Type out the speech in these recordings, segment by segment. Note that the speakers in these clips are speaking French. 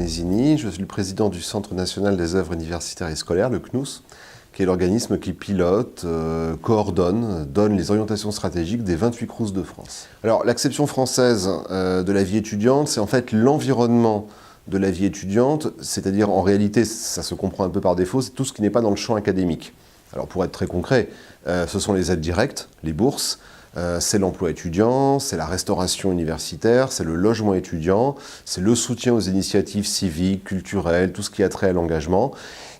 Tonesini, je suis le président du Centre national des œuvres universitaires et scolaires, le CNUS, qui est l'organisme qui pilote, coordonne, donne les orientations stratégiques des 28 CROUS de France. Alors l'acception française de la vie étudiante, c'est en fait l'environnement de la vie étudiante, c'est-à-dire en réalité, ça se comprend un peu par défaut, c'est tout ce qui n'est pas dans le champ académique. Alors pour être très concret, ce sont les aides directes, les bourses, c'est l'emploi étudiant, c'est la restauration universitaire, c'est le logement étudiant, c'est le soutien aux initiatives civiques, culturelles, tout ce qui a trait à l'engagement.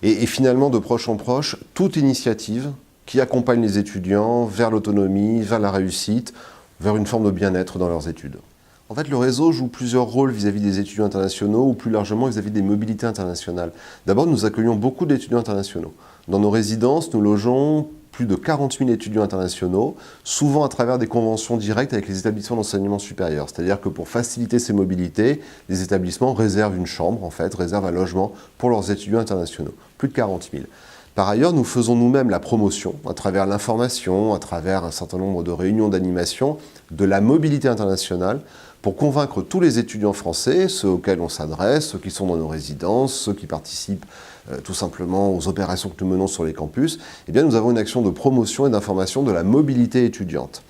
Et finalement, de proche en proche, toute initiative qui accompagne les étudiants vers l'autonomie, vers la réussite, vers une forme de bien-être dans leurs études. En fait, le réseau joue plusieurs rôles vis-à-vis des étudiants internationaux ou plus largement vis-à-vis des mobilités internationales. D'abord, nous accueillons beaucoup d'étudiants internationaux. Dans nos résidences, nous logeons plus de 40 000 étudiants internationaux, souvent à travers des conventions directes avec les établissements d'enseignement supérieur. C'est-à-dire que pour faciliter ces mobilités, les établissements réservent une chambre, en fait, réservent un logement pour leurs étudiants internationaux. Plus de 40 000. Par ailleurs, nous faisons nous-mêmes la promotion, à travers l'information, à travers un certain nombre de réunions d'animation, de la mobilité internationale, pour convaincre tous les étudiants français, ceux auxquels on s'adresse, ceux qui sont dans nos résidences, ceux qui participent tout simplement aux opérations que nous menons sur les campus, eh bien nous avons une action de promotion et d'information de la mobilité étudiante.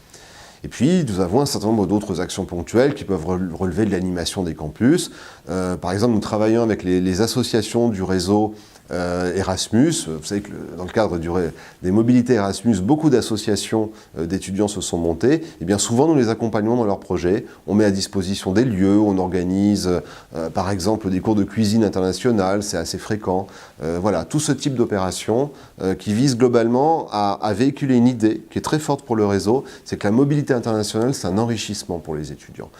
Et puis, nous avons un certain nombre d'autres actions ponctuelles qui peuvent relever de l'animation des campus. Par exemple, nous travaillons avec les associations du réseau Erasmus. Vous savez que dans le cadre des mobilités Erasmus, beaucoup d'associations d'étudiants se sont montées. Et bien souvent, nous les accompagnons dans leurs projets. On met à disposition des lieux, on organise par exemple des cours de cuisine internationale, c'est assez fréquent. Voilà, tout ce type d'opération qui vise globalement à véhiculer une idée qui est très forte pour le réseau, c'est que la mobilité internationale, c'est un enrichissement pour les étudiants.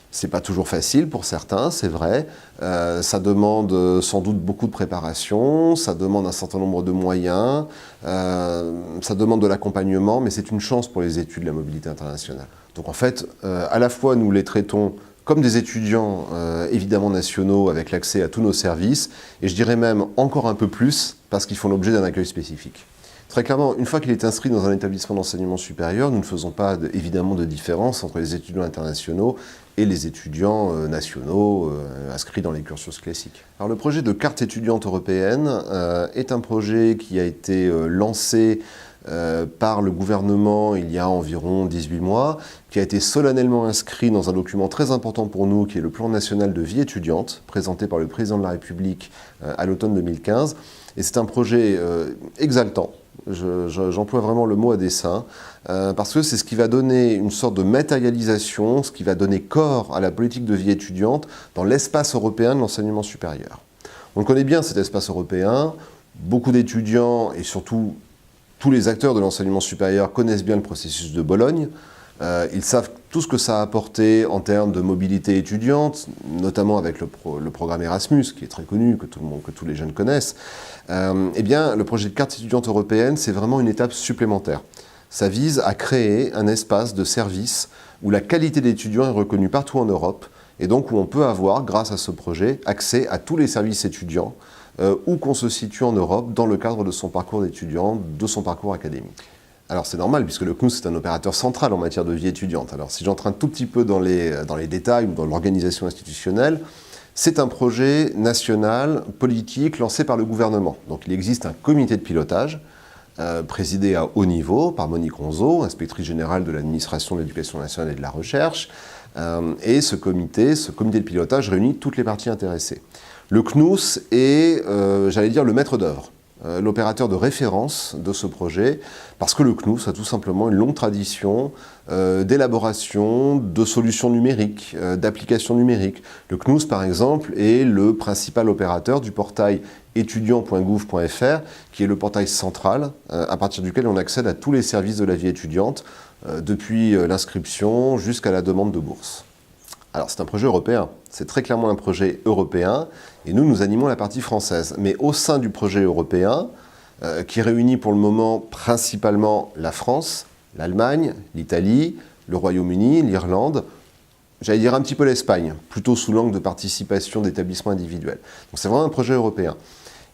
C'est pas toujours facile pour certains, c'est vrai. Ça demande sans doute beaucoup de préparation, ça demande un certain nombre de moyens, ça demande de l'accompagnement, mais c'est une chance pour les études de la mobilité internationale. Donc en fait, à la fois nous les traitons comme des étudiants évidemment nationaux avec l'accès à tous nos services, et je dirais même encore un peu plus parce qu'ils font l'objet d'un accueil spécifique. Très clairement, une fois qu'il est inscrit dans un établissement d'enseignement supérieur, nous ne faisons pas évidemment de différence entre les étudiants internationaux et les étudiants nationaux inscrits dans les cursus classiques. Alors, le projet de carte étudiante européenne est un projet qui a été lancé par le gouvernement il y a environ 18 mois, qui a été solennellement inscrit dans un document très important pour nous, qui est le plan national de vie étudiante, présenté par le président de la République à l'automne 2015. Et c'est un projet exaltant. J'emploie vraiment le mot à dessein, parce que c'est ce qui va donner une sorte de matérialisation, ce qui va donner corps à la politique de vie étudiante dans l'espace européen de l'enseignement supérieur. On connaît bien cet espace européen, beaucoup d'étudiants et surtout tous les acteurs de l'enseignement supérieur connaissent bien le processus de Bologne. Ils savent tout ce que ça a apporté en termes de mobilité étudiante, notamment avec le programme Erasmus, qui est très connu, que tous les jeunes connaissent. Eh bien, le projet de carte étudiante européenne, c'est vraiment une étape supplémentaire. Ça vise à créer un espace de service où la qualité d'étudiants est reconnue partout en Europe, et donc où on peut avoir, grâce à ce projet, accès à tous les services étudiants, où qu'on se situe en Europe, dans le cadre de son parcours d'étudiant, de son parcours académique. Alors c'est normal, puisque le CNUS est un opérateur central en matière de vie étudiante. Alors si j'entraîne tout petit peu dans les détails ou dans l'organisation institutionnelle, c'est un projet national, politique, lancé par le gouvernement. Donc il existe un comité de pilotage, présidé à haut niveau par Monique Ronzeau, inspectrice générale de l'administration de l'éducation nationale et de la recherche. Et ce comité de pilotage réunit toutes les parties intéressées. Le CNUS est, j'allais dire, le maître d'œuvre, l'opérateur de référence de ce projet, parce que le CNUS a tout simplement une longue tradition d'élaboration de solutions numériques, d'applications numériques. Le CNUS, par exemple, est le principal opérateur du portail étudiant.gouv.fr, qui est le portail central à partir duquel on accède à tous les services de la vie étudiante, depuis l'inscription jusqu'à la demande de bourse. Alors c'est un projet européen, c'est très clairement un projet européen, et nous animons la partie française. Mais au sein du projet européen, qui réunit pour le moment principalement la France, l'Allemagne, l'Italie, le Royaume-Uni, l'Irlande, j'allais dire un petit peu l'Espagne, plutôt sous l'angle de participation d'établissements individuels. Donc c'est vraiment un projet européen.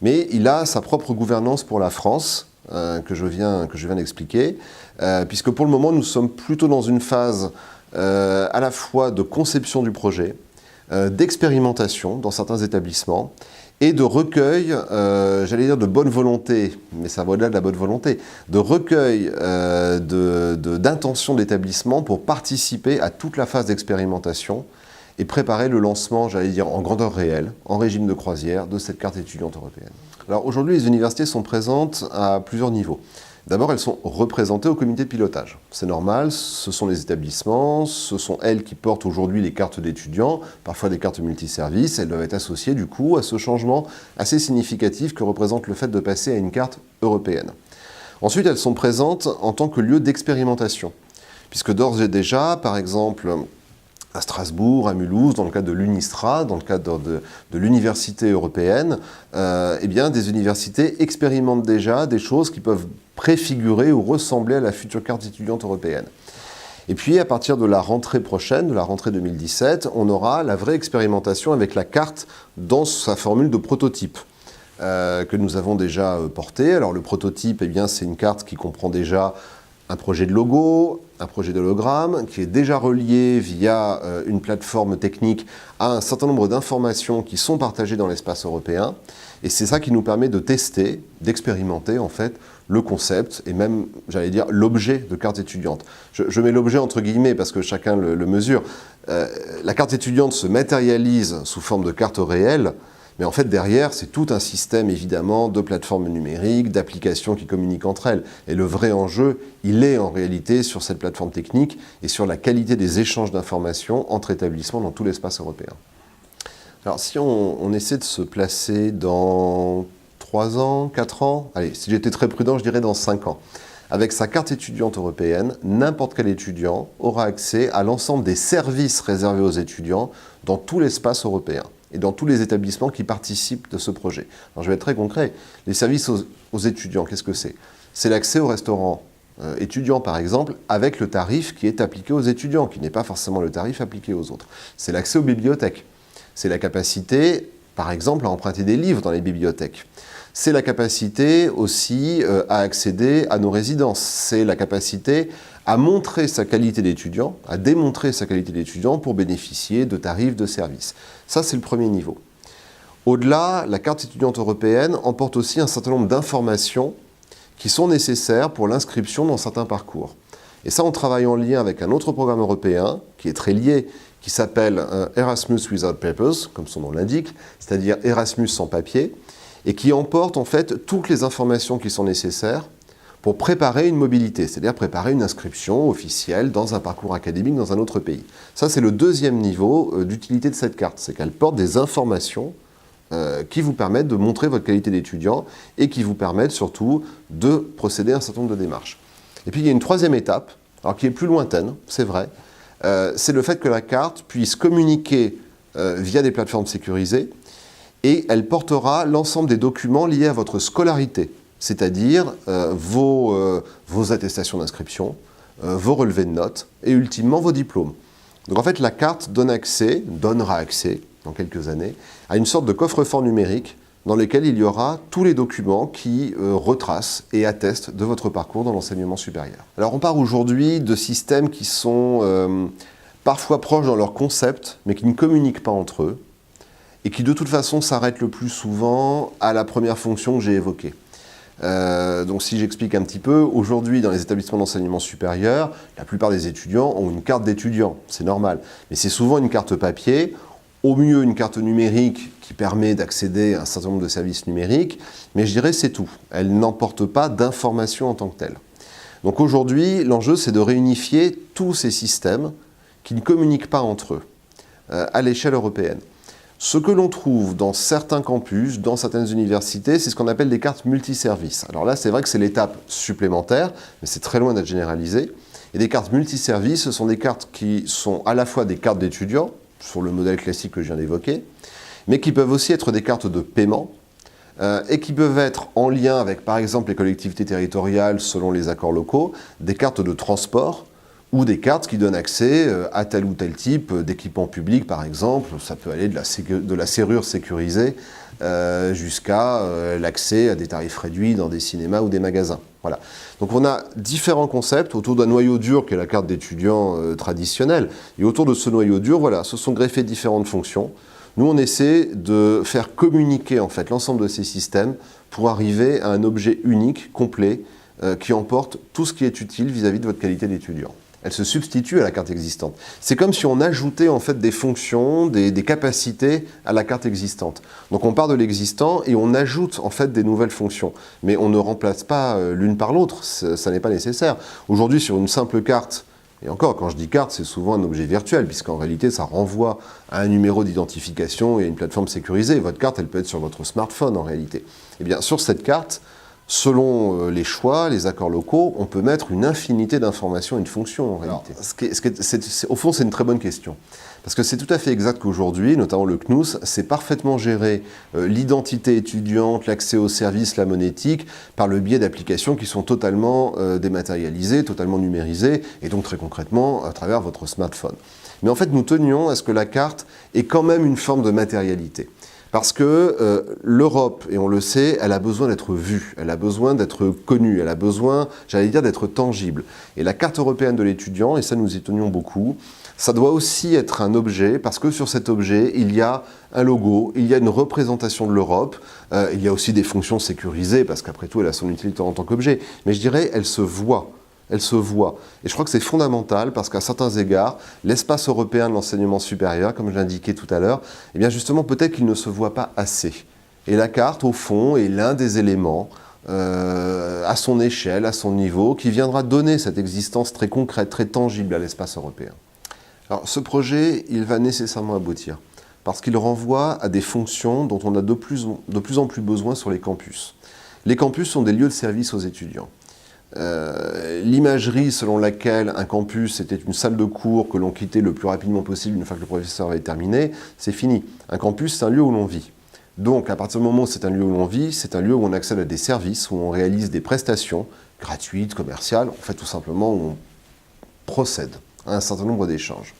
Mais il a sa propre gouvernance pour la France, que je viens d'expliquer, puisque pour le moment nous sommes plutôt dans une phase à la fois de conception du projet, d'expérimentation dans certains établissements et de recueil, j'allais dire de bonne volonté, mais ça va au-delà de la bonne volonté, de recueil d'intention d'établissement pour participer à toute la phase d'expérimentation et préparer le lancement, j'allais dire, en grandeur réelle, en régime de croisière, de cette carte étudiante européenne. Alors aujourd'hui, les universités sont présentes à plusieurs niveaux. D'abord, elles sont représentées au comité de pilotage. C'est normal, ce sont les établissements, ce sont elles qui portent aujourd'hui les cartes d'étudiants, parfois des cartes multiservices. Elles doivent être associées du coup à ce changement assez significatif que représente le fait de passer à une carte européenne. Ensuite, elles sont présentes en tant que lieu d'expérimentation, puisque d'ores et déjà, par exemple, à Strasbourg, à Mulhouse, dans le cadre de l'UNISTRA, dans le cadre de l'université européenne, eh bien, des universités expérimentent déjà des choses qui peuvent préfigurer ou ressembler à la future carte étudiante européenne. Et puis, à partir de la rentrée prochaine, de la rentrée 2017, on aura la vraie expérimentation avec la carte dans sa formule de prototype que nous avons déjà portée. Alors, le prototype, eh bien, c'est une carte qui comprend déjà un projet de logo, un projet d'hologramme qui est déjà relié via une plateforme technique à un certain nombre d'informations qui sont partagées dans l'espace européen. Et c'est ça qui nous permet de tester, d'expérimenter en fait le concept et même, j'allais dire, l'objet de carte étudiante. Je mets l'objet entre guillemets parce que chacun le mesure. La carte étudiante se matérialise sous forme de carte réelle. Mais en fait, derrière, c'est tout un système, évidemment, de plateformes numériques, d'applications qui communiquent entre elles. Et le vrai enjeu, il est en réalité sur cette plateforme technique et sur la qualité des échanges d'informations entre établissements dans tout l'espace européen. Alors, si on essaie de se placer dans 3 ans, 4 ans, allez, si j'étais très prudent, je dirais dans 5 ans. Avec sa carte étudiante européenne, n'importe quel étudiant aura accès à l'ensemble des services réservés aux étudiants dans tout l'espace européen et dans tous les établissements qui participent de ce projet. Alors je vais être très concret. Les services aux étudiants, qu'est-ce que c'est? C'est l'accès au restaurant étudiant, par exemple, avec le tarif qui est appliqué aux étudiants, qui n'est pas forcément le tarif appliqué aux autres. C'est l'accès aux bibliothèques. C'est la capacité, par exemple, à emprunter des livres dans les bibliothèques. C'est la capacité aussi à accéder à nos résidences. C'est la capacité à montrer sa qualité d'étudiant, à démontrer sa qualité d'étudiant pour bénéficier de tarifs de services. Ça, c'est le premier niveau. Au-delà, la carte étudiante européenne emporte aussi un certain nombre d'informations qui sont nécessaires pour l'inscription dans certains parcours. Et ça, on travaille en lien avec un autre programme européen qui est très lié, qui s'appelle Erasmus Without Papers, comme son nom l'indique, c'est-à-dire Erasmus sans papier, et qui emporte en fait toutes les informations qui sont nécessaires pour préparer une mobilité, c'est-à-dire préparer une inscription officielle dans un parcours académique dans un autre pays. Ça, c'est le deuxième niveau d'utilité de cette carte, c'est qu'elle porte des informations qui vous permettent de montrer votre qualité d'étudiant et qui vous permettent surtout de procéder à un certain nombre de démarches. Et puis il y a une troisième étape, alors qui est plus lointaine, c'est vrai, c'est le fait que la carte puisse communiquer via des plateformes sécurisées et elle portera l'ensemble des documents liés à votre scolarité, c'est-à-dire vos attestations d'inscription, vos relevés de notes et ultimement vos diplômes. Donc en fait, la carte donnera accès, dans quelques années, à une sorte de coffre-fort numérique dans lequel il y aura tous les documents qui retracent et attestent de votre parcours dans l'enseignement supérieur. Alors on part aujourd'hui de systèmes qui sont parfois proches dans leur concept, mais qui ne communiquent pas entre eux, et qui de toute façon s'arrêtent le plus souvent à la première fonction que j'ai évoquée. Donc si j'explique un petit peu, aujourd'hui dans les établissements d'enseignement supérieur, la plupart des étudiants ont une carte d'étudiant, c'est normal, mais c'est souvent une carte papier, au mieux une carte numérique qui permet d'accéder à un certain nombre de services numériques, mais je dirais c'est tout, elle n'emporte pas d'informations en tant que telle. Donc aujourd'hui, l'enjeu c'est de réunifier tous ces systèmes qui ne communiquent pas entre eux à l'échelle européenne. Ce que l'on trouve dans certains campus, dans certaines universités, c'est ce qu'on appelle des cartes multiservices. Alors là, c'est vrai que c'est l'étape supplémentaire, mais c'est très loin d'être généralisé. Et des cartes multiservices, ce sont des cartes qui sont à la fois des cartes d'étudiants, sur le modèle classique que je viens d'évoquer, mais qui peuvent aussi être des cartes de paiement, et qui peuvent être en lien avec, par exemple, les collectivités territoriales selon les accords locaux, des cartes de transport, ou des cartes qui donnent accès à tel ou tel type d'équipement public, par exemple. Ça peut aller de la serrure sécurisée jusqu'à l'accès à des tarifs réduits dans des cinémas ou des magasins. Voilà. Donc on a différents concepts autour d'un noyau dur qui est la carte d'étudiant traditionnelle. Et autour de ce noyau dur, voilà, se sont greffées différentes fonctions. Nous, on essaie de faire communiquer en fait l'ensemble de ces systèmes pour arriver à un objet unique, complet, qui emporte tout ce qui est utile vis-à-vis de votre qualité d'étudiant. Elle se substitue à la carte existante. C'est comme si on ajoutait en fait des fonctions, des capacités à la carte existante. Donc on part de l'existant et on ajoute en fait des nouvelles fonctions. Mais on ne remplace pas l'une par l'autre, ça n'est pas nécessaire. Aujourd'hui, sur une simple carte, et encore, quand je dis carte, c'est souvent un objet virtuel, puisqu'en réalité, ça renvoie à un numéro d'identification et à une plateforme sécurisée. Votre carte, elle peut être sur votre smartphone, en réalité. Eh bien, sur cette carte, selon les choix, les accords locaux, on peut mettre une infinité d'informations et de fonctions, en réalité. Au fond, c'est une très bonne question. Parce que c'est tout à fait exact qu'aujourd'hui, notamment le CNUS, c'est parfaitement géré l'identité étudiante, l'accès aux services, la monétique, par le biais d'applications qui sont totalement dématérialisées, totalement numérisées, et donc très concrètement à travers votre smartphone. Mais en fait, nous tenions à ce que la carte ait quand même une forme de matérialité. Parce que l'Europe, et on le sait, elle a besoin d'être vue, elle a besoin d'être connue, elle a besoin, j'allais dire, d'être tangible. Et la carte européenne de l'étudiant, et ça nous y tenions beaucoup, ça doit aussi être un objet, parce que sur cet objet, il y a un logo, il y a une représentation de l'Europe, il y a aussi des fonctions sécurisées, parce qu'après tout, elle a son utilité en tant qu'objet. Mais je dirais, elle se voit. Elle se voit. Et je crois que c'est fondamental parce qu'à certains égards, l'espace européen de l'enseignement supérieur, comme je l'indiquais tout à l'heure, eh bien justement, peut-être qu'il ne se voit pas assez. Et la carte, au fond, est l'un des éléments, à son échelle, à son niveau, qui viendra donner cette existence très concrète, très tangible à l'espace européen. Alors, ce projet, il va nécessairement aboutir parce qu'il renvoie à des fonctions dont on a de plus en plus besoin sur les campus. Les campus sont des lieux de service aux étudiants. L'imagerie selon laquelle un campus était une salle de cours que l'on quittait le plus rapidement possible une fois que le professeur avait terminé, c'est fini. Un campus, c'est un lieu où l'on vit. Donc, à partir du moment où c'est un lieu où l'on vit, c'est un lieu où on accède à des services, où on réalise des prestations gratuites, commerciales, en fait tout simplement où on procède à un certain nombre d'échanges.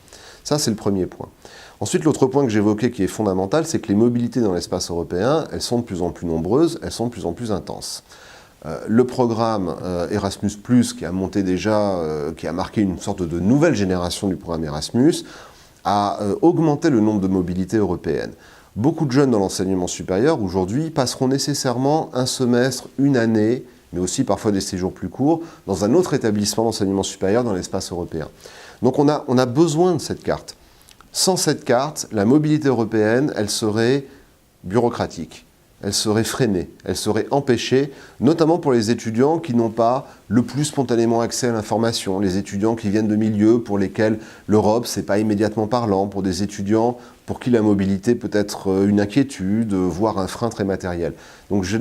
Ça, c'est le premier point. Ensuite, l'autre point que j'évoquais qui est fondamental, c'est que les mobilités dans l'espace européen, elles sont de plus en plus nombreuses, elles sont de plus en plus intenses. Le programme Erasmus+, qui a monté déjà, qui a marqué une sorte de nouvelle génération du programme Erasmus, a augmenté le nombre de mobilités européennes. Beaucoup de jeunes dans l'enseignement supérieur, aujourd'hui, passeront nécessairement un semestre, une année, mais aussi parfois des séjours plus courts, dans un autre établissement d'enseignement supérieur dans l'espace européen. Donc on a besoin de cette carte. Sans cette carte, la mobilité européenne, elle serait bureaucratique. Elle serait freinée, elle serait empêchée, notamment pour les étudiants qui n'ont pas le plus spontanément accès à l'information, les étudiants qui viennent de milieux pour lesquels l'Europe, c'est pas immédiatement parlant, pour des étudiants pour qui la mobilité peut être une inquiétude, voire un frein très matériel. Donc je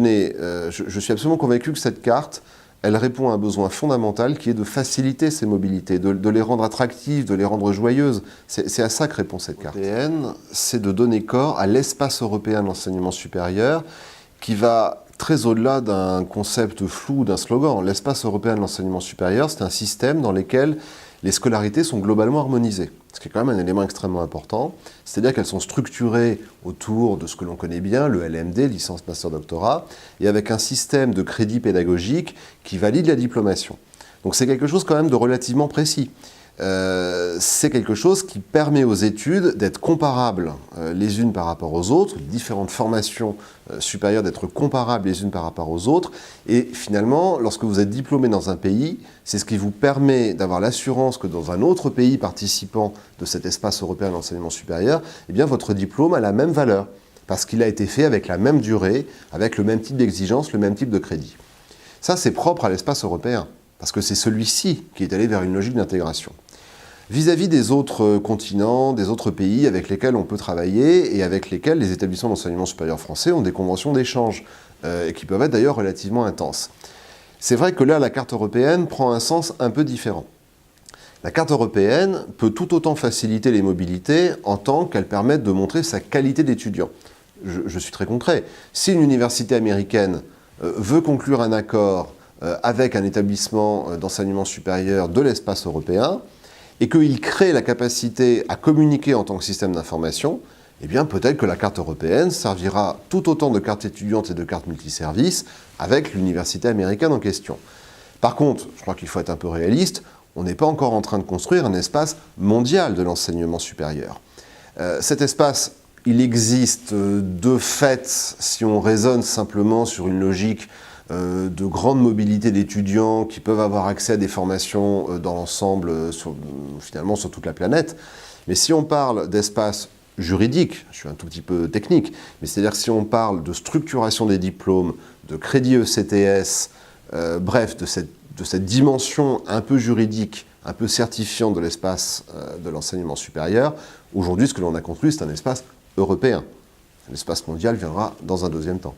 suis absolument convaincu que cette carte, elle répond à un besoin fondamental qui est de faciliter ces mobilités, de les rendre attractives, de les rendre joyeuses. C'est à ça que répond cette carte. C'est de donner corps à l'espace européen de l'enseignement supérieur qui va très au-delà d'un concept flou, d'un slogan. L'espace européen de l'enseignement supérieur, c'est un système dans lequel les scolarités sont globalement harmonisées, ce qui est quand même un élément extrêmement important. C'est-à-dire qu'elles sont structurées autour de ce que l'on connaît bien, le LMD, licence, master, doctorat, et avec un système de crédit pédagogique qui valide la diplomation. Donc c'est quelque chose quand même de relativement précis. C'est quelque chose qui permet aux études d'être comparables les unes par rapport aux autres, différentes formations supérieures d'être comparables les unes par rapport aux autres. Et finalement, lorsque vous êtes diplômé dans un pays, c'est ce qui vous permet d'avoir l'assurance que dans un autre pays participant de cet espace européen de l'enseignement supérieur, eh bien votre diplôme a la même valeur, parce qu'il a été fait avec la même durée, avec le même type d'exigence, le même type de crédit. Ça, c'est propre à l'espace européen, parce que c'est celui-ci qui est allé vers une logique d'intégration. Vis-à-vis des autres continents, des autres pays avec lesquels on peut travailler et avec lesquels les établissements d'enseignement supérieur français ont des conventions d'échange et qui peuvent être d'ailleurs relativement intenses. C'est vrai que là, la carte européenne prend un sens un peu différent. La carte européenne peut tout autant faciliter les mobilités en tant qu'elle permet de montrer sa qualité d'étudiant. Je suis très concret. Si une université américaine veut conclure un accord avec un établissement d'enseignement supérieur de l'espace européen, et qu'il crée la capacité à communiquer en tant que système d'information, eh bien peut-être que la carte européenne servira tout autant de carte étudiante et de carte multiservice avec l'université américaine en question. Par contre, je crois qu'il faut être un peu réaliste, on n'est pas encore en train de construire un espace mondial de l'enseignement supérieur. Cet espace, il existe de fait si on raisonne simplement sur une logique de grande mobilité d'étudiants qui peuvent avoir accès à des formations dans l'ensemble, finalement sur toute la planète. Mais si on parle d'espace juridique, je suis un tout petit peu technique, mais c'est-à-dire si on parle de structuration des diplômes, de crédit ECTS, bref, de cette dimension un peu juridique, un peu certifiante de l'espace de l'enseignement supérieur, aujourd'hui ce que l'on a construit c'est un espace européen. L'espace mondial viendra dans un deuxième temps.